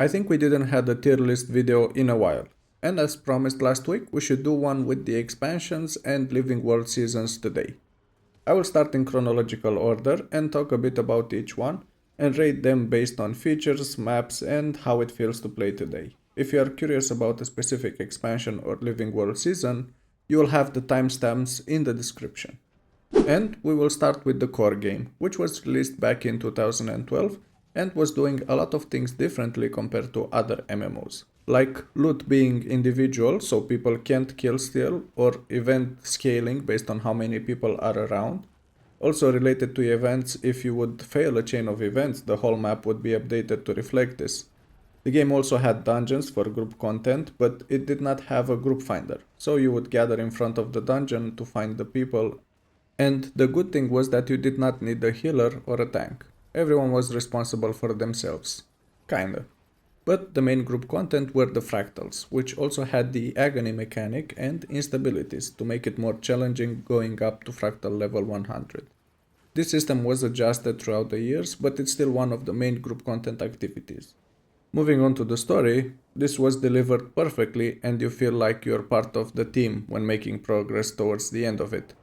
I think we didn't have a tier list video in a while, and as promised last week, we should do one with the expansions and Living World seasons today. I will start in chronological order and talk a bit about each one and rate them based on features, maps, and how it feels to play today. If you are curious about a specific expansion or Living World season, you will have the timestamps in the description. And we will start with the core game, which was released back in 2012 and was doing a lot of things differently compared to other MMOs. Like loot being individual, so people can't kill steal, or event scaling based on how many people are around. Also related to events, if you would fail a chain of events, the whole map would be updated to reflect this. The game also had dungeons for group content, but it did not have a group finder, so you would gather in front of the dungeon to find the people, and the good thing was that you did not need a healer or a tank. Everyone was responsible for themselves. Kinda. But the main group content were the fractals, which also had the agony mechanic and instabilities to make it more challenging going up to fractal level 100. This system was adjusted throughout the years, but it's still one of the main group content activities. Moving on to the story, this was delivered perfectly and you feel like you're part of the team when making progress towards the end of it.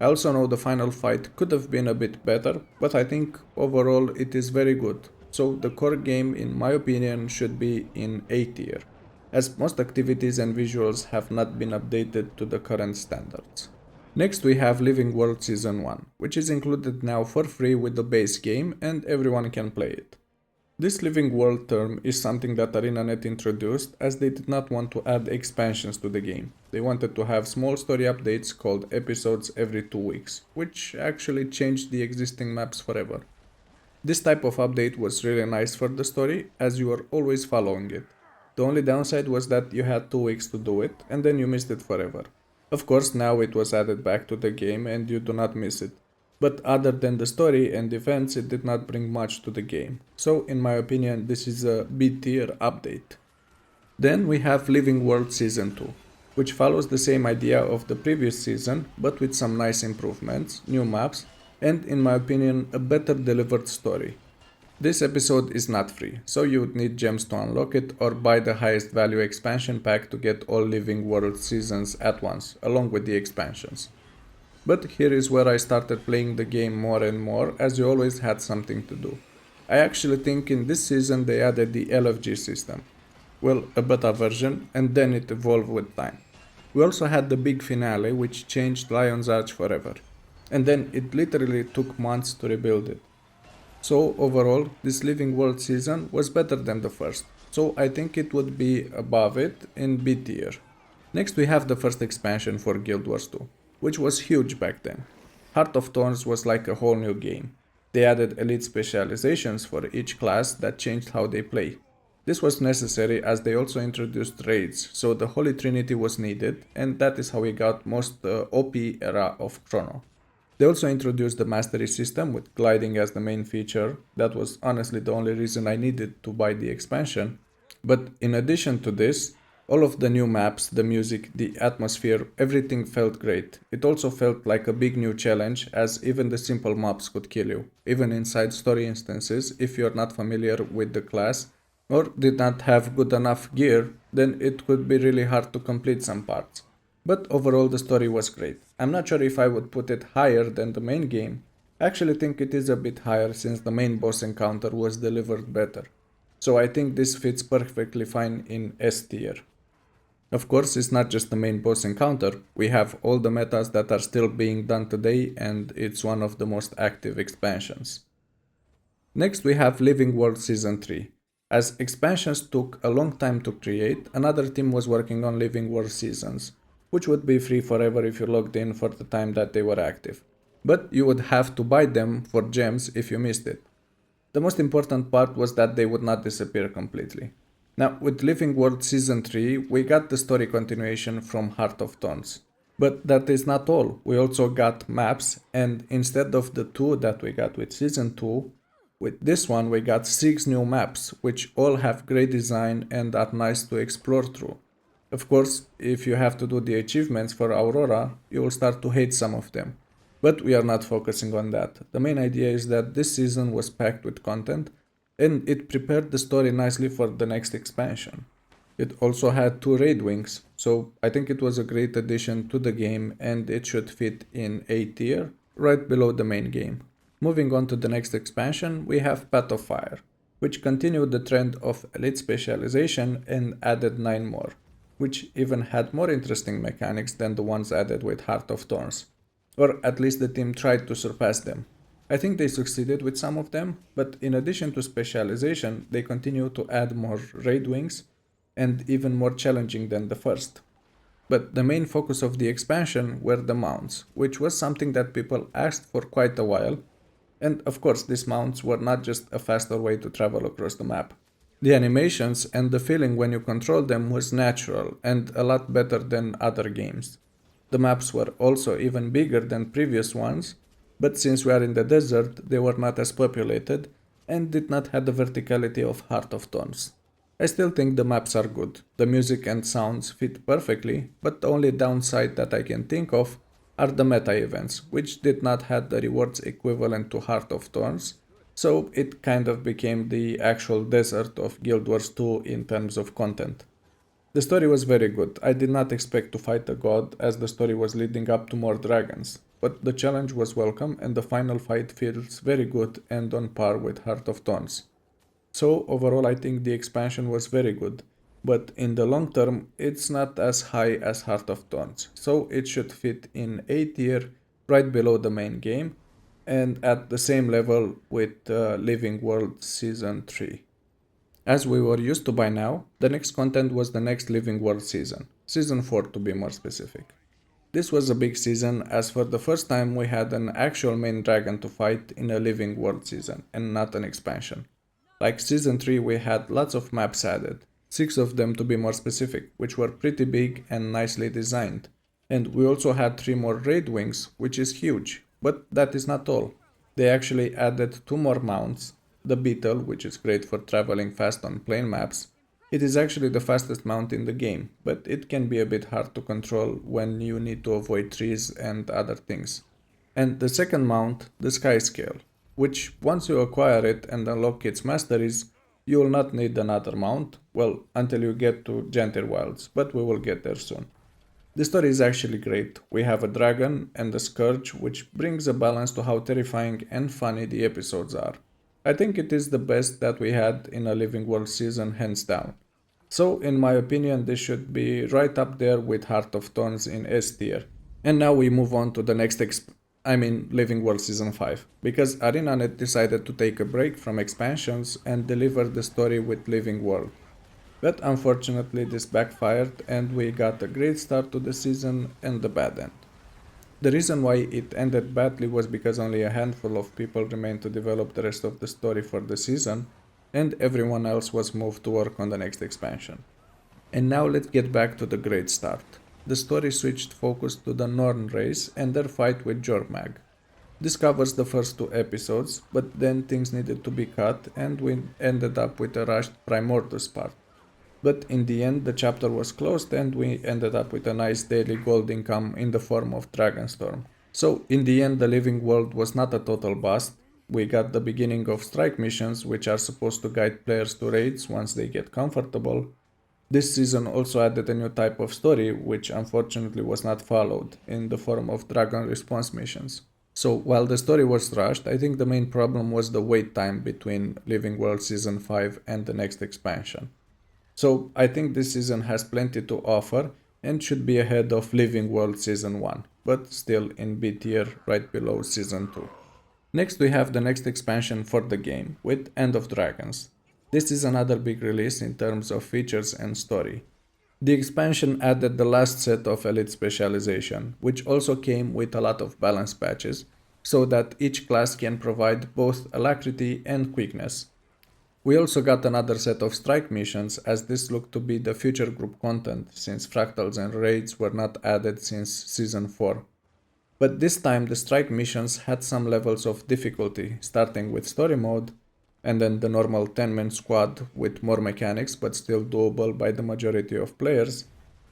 I also know the final fight could have been a bit better, but I think overall it is very good. So the core game in my opinion should be in A tier, as most activities and visuals have not been updated to the current standards. Next we have Living World Season 1, which is included now for free with the base game and everyone can play it. This Living World term is something that ArenaNet introduced as they did not want to add expansions to the game. They wanted to have small story updates called episodes every 2 weeks, which actually changed the existing maps forever. This type of update was really nice for the story as you were always following it. The only downside was that you had 2 weeks to do it and then you missed it forever. Of course now it was added back to the game and you do not miss it. But other than the story and events, it did not bring much to the game. So in my opinion, this is a B tier update. Then we have Living World Season 2, which follows the same idea of the previous season, but with some nice improvements, new maps, and in my opinion, a better delivered story. This episode is not free, so you would need gems to unlock it or buy the highest value expansion pack to get all Living World seasons at once, along with the expansions. But here is where I started playing the game more and more, as you always had something to do. I actually think in this season they added the LFG system. Well, a beta version, and then it evolved with time. We also had the big finale, which changed Lion's Arch forever. And then it literally took months to rebuild it. So overall, this Living World season was better than the first, so I think it would be above it in B tier. Next we have the first expansion for Guild Wars 2, which was huge back then. Heart of Thorns was like a whole new game. They added elite specializations for each class that changed how they play. This was necessary as they also introduced raids, so the Holy Trinity was needed, and that is how we got most OP era of Chrono. They also introduced the mastery system with gliding as the main feature. That was honestly the only reason I needed to buy the expansion. But in addition to this, all of the new maps, the music, the atmosphere, everything felt great. It also felt like a big new challenge as even the simple mobs could kill you, even inside story instances if you're not familiar with the class or did not have good enough gear, then it could be really hard to complete some parts. But overall the story was great. I'm not sure if I would put it higher than the main game. I actually think it is a bit higher since the main boss encounter was delivered better. So I think this fits perfectly fine in S tier. Of course, it's not just the main boss encounter, we have all the metas that are still being done today and it's one of the most active expansions. Next we have Living World Season 3. As expansions took a long time to create, another team was working on Living World Seasons, which would be free forever if you logged in for the time that they were active. But you would have to buy them for gems if you missed it. The most important part was that they would not disappear completely. Now, with Living World Season 3, we got the story continuation from Heart of Thorns. But that is not all, we also got maps, and instead of the 2 that we got with Season 2, with this one we got 6 new maps, which all have great design and are nice to explore through. Of course, if you have to do the achievements for Aurora, you will start to hate some of them. But we are not focusing on that. The main idea is that this season was packed with content, and it prepared the story nicely for the next expansion. It also had two raid wings, so I think it was a great addition to the game and it should fit in A tier, right below the main game. Moving on to the next expansion, we have Path of Fire, which continued the trend of elite specialization and added 9 more, which even had more interesting mechanics than the ones added with Heart of Thorns. Or at least the team tried to surpass them. I think they succeeded with some of them, but in addition to specialization, they continue to add more raid wings and even more challenging than the first. But the main focus of the expansion were the mounts, which was something that people asked for quite a while, and of course these mounts were not just a faster way to travel across the map. The animations and the feeling when you control them was natural and a lot better than other games. The maps were also even bigger than previous ones, but since we are in the desert, they were not as populated and did not have the verticality of Heart of Thorns. I still think the maps are good. The music and sounds fit perfectly, but the only downside that I can think of are the meta events, which did not have the rewards equivalent to Heart of Thorns, so it kind of became the actual desert of Guild Wars 2 in terms of content. The story was very good. I did not expect to fight a god as the story was leading up to more dragons, but the challenge was welcome and the final fight feels very good and on par with Heart of Thorns. So overall I think the expansion was very good, but in the long term it's not as high as Heart of Thorns, so it should fit in A tier right below the main game and at the same level with Living World Season 3. As we were used to by now, the next content was the next Living World season, Season 4 to be more specific. This was a big season as for the first time we had an actual main dragon to fight in a Living World season and not an expansion. Like Season 3 we had lots of maps added, 6 of them to be more specific, which were pretty big and nicely designed. And we also had 3 more raid wings, which is huge, but that is not all. They actually added 2 more mounts, the Beetle, which is great for traveling fast on plain maps. It is actually the fastest mount in the game, but it can be a bit hard to control when you need to avoid trees and other things. And the second mount, the Sky Scale, which once you acquire it and unlock its masteries, you will not need another mount, well, until you get to Janthir Wilds, but we will get there soon. The story is actually great. We have a dragon and a scourge, which brings a balance to how terrifying and funny the episodes are. I think it is the best that we had in a Living World season, hands down. So, in my opinion, this should be right up there with Heart of Thorns in S tier. And now we move on to the next Living World Season 5, because ArenaNet decided to take a break from expansions and deliver the story with Living World. But unfortunately this backfired and we got a great start to the season and a bad end. The reason why it ended badly was because only a handful of people remained to develop the rest of the story for the season, and everyone else was moved to work on the next expansion. And now let's get back to the great start. The story switched focus to the Norn race and their fight with Jormag. This covers the first 2 episodes, but then things needed to be cut and we ended up with a rushed Primordus part. But in the end the chapter was closed and we ended up with a nice daily gold income in the form of Dragonstorm. So in the end the Living World was not a total bust. We got the beginning of strike missions which are supposed to guide players to raids once they get comfortable. This season also added a new type of story which unfortunately was not followed in the form of dragon response missions. So while the story was rushed, I think the main problem was the wait time between Living World Season 5 and the next expansion. So I think this season has plenty to offer and should be ahead of Living World Season 1, but still in B tier right below Season 2. Next we have the next expansion for the game, with End of Dragons. This is another big release in terms of features and story. The expansion added the last set of Elite Specialization, which also came with a lot of balance patches, so that each class can provide both alacrity and quickness. We also got another set of strike missions as this looked to be the future group content since fractals and raids were not added since Season 4. But this time the strike missions had some levels of difficulty, starting with story mode, and then the normal 10-man squad with more mechanics but still doable by the majority of players,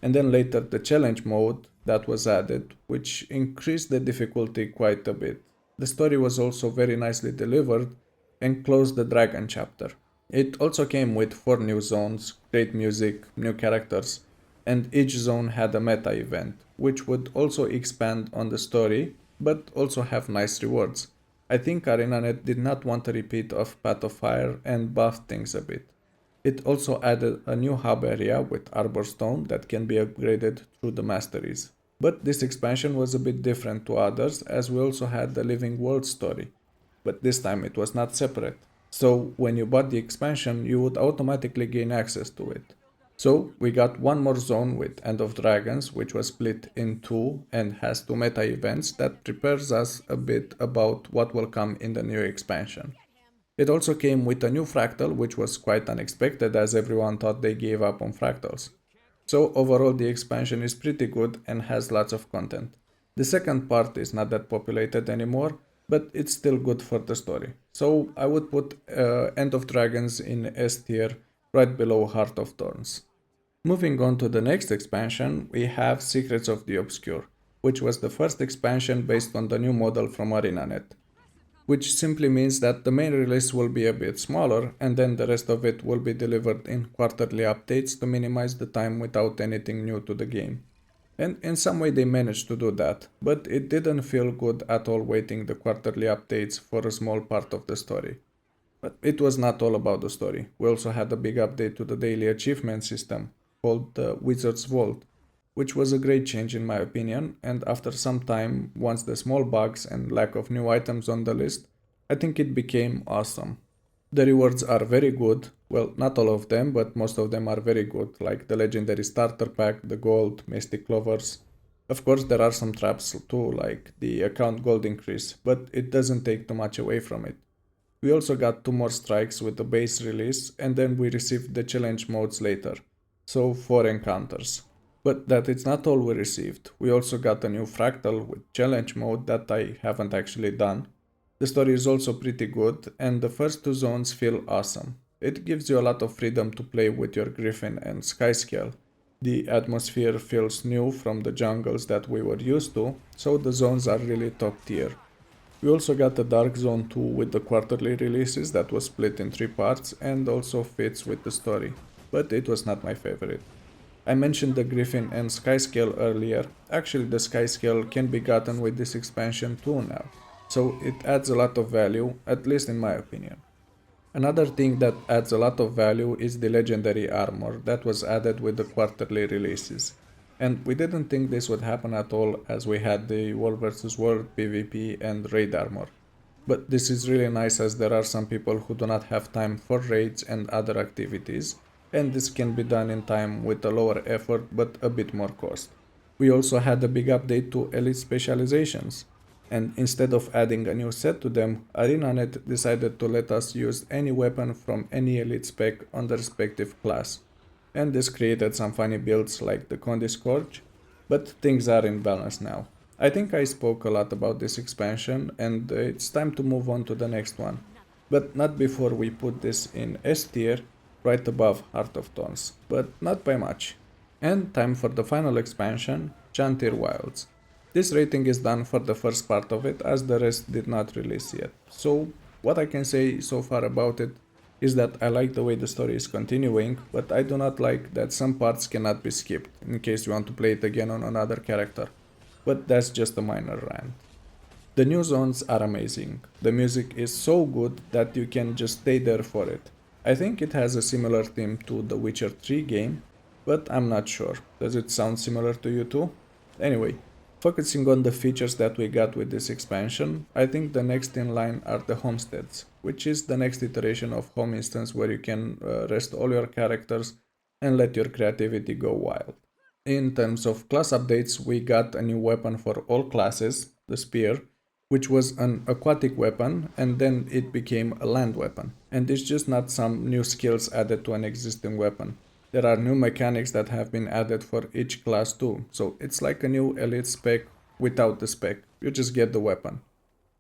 and then later the challenge mode that was added, which increased the difficulty quite a bit. The story was also very nicely delivered, and closed the Dragon chapter. It also came with 4 new zones, great music, new characters, and each zone had a meta event, which would also expand on the story, but also have nice rewards. I think ArenaNet did not want a repeat of Path of Fire and buffed things a bit. It also added a new hub area with Arbor Stone that can be upgraded through the masteries. But this expansion was a bit different to others as we also had the Living World story, but this time it was not separate. So when you bought the expansion, you would automatically gain access to it. So we got one more zone with End of Dragons, which was split in two and has two meta events that prepares us a bit about what will come in the new expansion. It also came with a new fractal, which was quite unexpected as everyone thought they gave up on fractals. So overall the expansion is pretty good and has lots of content. The second part is not that populated anymore, but it's still good for the story. So I would put End of Dragons in S tier right below Heart of Thorns. Moving on to the next expansion, we have Secrets of the Obscure, which was the first expansion based on the new model from ArenaNet, which simply means that the main release will be a bit smaller and then the rest of it will be delivered in quarterly updates to minimize the time without anything new to the game. And in some way they managed to do that, but it didn't feel good at all waiting the quarterly updates for a small part of the story. But it was not all about the story. We also had a big update to the daily achievement system called the Wizard's Vault, which was a great change in my opinion, and after some time, once the small bugs and lack of new items on the list, I think it became awesome. The rewards are very good, well, not all of them, but most of them are very good, like the legendary starter pack, the gold, mystic clovers. Of course, there are some traps too, like the account gold increase, but it doesn't take too much away from it. We also got 2 more strikes with the base release, and then we received the challenge modes later, so 4 encounters. But that is not all we received. We also got a new fractal with challenge mode that I haven't actually done. The story is also pretty good, and the first 2 zones feel awesome. It gives you a lot of freedom to play with your Griffin and Skyscale. The atmosphere feels new from the jungles that we were used to, so the zones are really top tier. We also got the Dark Zone 2 with the quarterly releases that was split in 3 parts and also fits with the story, but it was not my favorite. I mentioned the Griffin and Skyscale earlier. Actually, the Skyscale can be gotten with this expansion too now, so it adds a lot of value, at least in my opinion. Another thing that adds a lot of value is the legendary armor that was added with the quarterly releases. And we didn't think this would happen at all as we had the World vs World PvP and raid armor. But this is really nice as there are some people who do not have time for raids and other activities, and this can be done in time with a lower effort but a bit more cost. We also had a big update to Elite Specializations, and instead of adding a new set to them, ArenaNet decided to let us use any weapon from any Elite spec on the respective class. And this created some funny builds like the Condi Scourge, but things are in balance now. I think I spoke a lot about this expansion and it's time to move on to the next one, but not before we put this in S tier right above Heart of Thorns, but not by much. And time for the final expansion, Janthir Wilds. This rating is done for the first part of it as the rest did not release yet, so what I can say so far about it is that I like the way the story is continuing, but I do not like that some parts cannot be skipped, in case you want to play it again on another character. But that's just a minor rant. The new zones are amazing. The music is so good that you can just stay there for it. I think it has a similar theme to the Witcher 3 game, but I'm not sure. Does it sound similar to you too? Anyway, focusing on the features that we got with this expansion, I think the next in line are the homesteads, which is the next iteration of home instance where you can rest all your characters and let your creativity go wild. In terms of class updates, we got a new weapon for all classes, the spear, which was an aquatic weapon and then it became a land weapon. And it's just not some new skills added to an existing weapon. There are new mechanics that have been added for each class too, so it's like a new elite spec without the spec, you just get the weapon.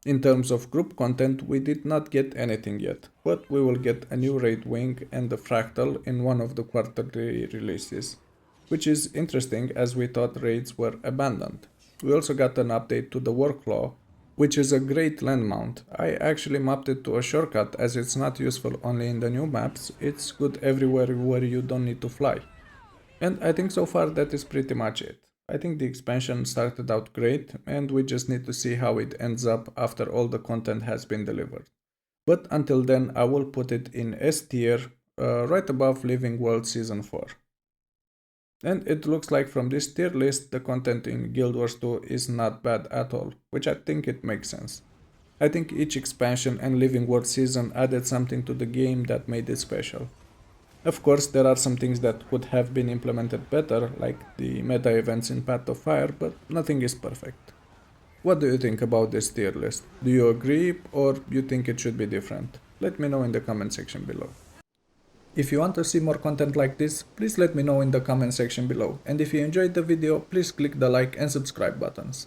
In terms of group content, we did not get anything yet, but we will get a new raid wing and the fractal in one of the quarterly releases, which is interesting as we thought raids were abandoned. We also got an update to the Worklaw, which is a great land mount. I actually mapped it to a shortcut as it's not useful only in the new maps, it's good everywhere where you don't need to fly. And I think so far that is pretty much it. I think the expansion started out great and we just need to see how it ends up after all the content has been delivered. But until then I will put it in S tier, right above Living World Season 4. And it looks like from this tier list the content in Guild Wars 2 is not bad at all, which I think it makes sense. I think each expansion and Living World season added something to the game that made it special. Of course, there are some things that could have been implemented better, like the meta events in Path of Fire, but nothing is perfect. What do you think about this tier list? Do you agree or you think it should be different? Let me know in the comment section below. If you want to see more content like this, please let me know in the comment section below, and if you enjoyed the video, please click the like and subscribe buttons.